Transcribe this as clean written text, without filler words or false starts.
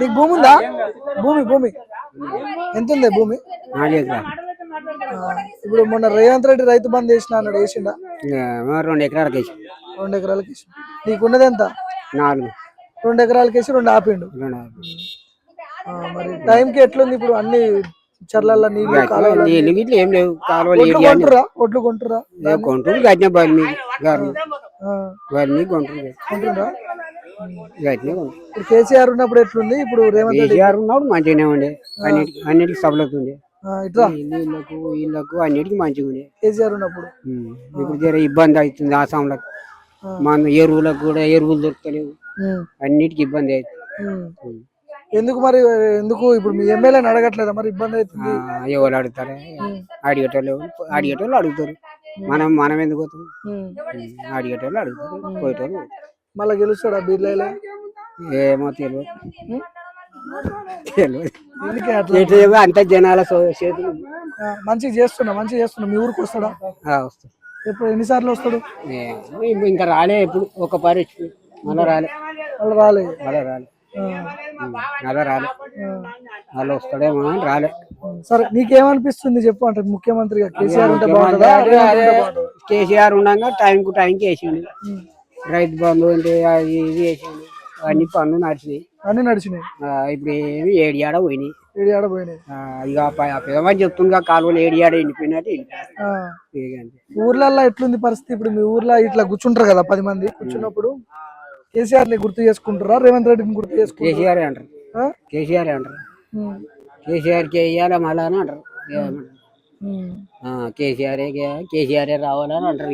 నీకు భూమి ఉందా? భూమి ఎంత ఉంది భూమి? 4 ఎకరాలు. ఇప్పుడు మొన్న రేవంత్ రెడ్డి రైతు బంద్ చేసిన అన్నాడు, వేసిండా? 2 ఎకరాలకి వేసి. 2 ఎకరాలకి వేసి. నీకున్నది ఎంత? 4. 2 ఎకరాలకి వేసి 2 ఆపిండు. మరి టైంకి ఎట్లుంది ఇప్పుడు? అన్ని చర్లల్లో నీళ్ళు, నీళ్ళు గిట్ల ఏం లేవు. ఒడ్లు కొంటురా? కొంటారు గట్టిన బలి మీద కొంటారు. ఇప్పుడు కేసీఆర్ ఉన్నప్పుడు ఎట్లుంది? ఇప్పుడు రేవంత్ రెడ్డి ఉన్నప్పుడు మంచిగానే ఉండే. అన్నిటికి సభలవుతుండే. వీళ్ళకు అన్నిటికీ మంచిగా ఉండే కేసీఆర్ ఉన్నప్పుడు. ఇప్పుడు జర ఇబ్బంది అవుతుంది ఆసాంలకు. మన ఎరువులకు కూడా ఎరువులు దొరుకుతలేవు. అన్నిటికి ఇబ్బంది అవుతుంది. ఎందుకు మరి? ఎందుకు ఇప్పుడు మీ ఎమ్మెల్యేని అడగట్లేదా మరి? ఇబ్బంది అవుతుంది. ఎవరు అడుగుతారా? అడిగేటోళ్ళు అడుగుతారు. మనం ఎందుకు పోతాం? అడిగేటోళ్ళు అడుగుతారు, పోయేటోళ్ళు. మళ్ళీ గెలుస్తాడా బీర్లైలా? ఏమో తెలియదు. అంత జనాల చేతులు. మంచిగా చేస్తున్నా. మీ ఊరికి వస్తాడా? వస్తాడు. ఎప్పుడు ఎన్నిసార్లు వస్తాడు? ఇంకా రాలే. ఎప్పుడు ఒక పారి వచ్చి మళ్ళీ రాలే. మళ్ళీ వస్తాడేమో అని రాలే. సరే, నీకేమనిపిస్తుంది చెప్పు? అంటే ముఖ్యమంత్రిగా కేసీఆర్ ఉంటే కేసీఆర్ ఉండగా టైం కు టైంకి వేసిండు. రైతు బంధు అంటే అది ఇది వేసిండు. అన్ని పనులు నడిచినాయి. ఇప్పుడు ఏమి ఏడియాడ పోయినాయి. ఇక పెద్దమని చెప్తుందిగా, కాలువలు ఏడియాడ ఎండిపోయినట్టు. ఊర్లలో ఎట్లుంది పరిస్థితి? ఇప్పుడు మీ ఊర్లో ఇట్లా కూర్చుంటారు కదా 10 మంది, కూర్చున్నప్పుడు కేసీఆర్ ని గుర్తు చేసుకుంటారా, రేవంత్ రెడ్డిని గుర్తు చేసుకుంటారా? కేసీఆర్ అంటారు. కేసీఆర్కి వేయాలి మళ్ళా అని అంటారు. కేసీఆర్ రావాలని అంటారు.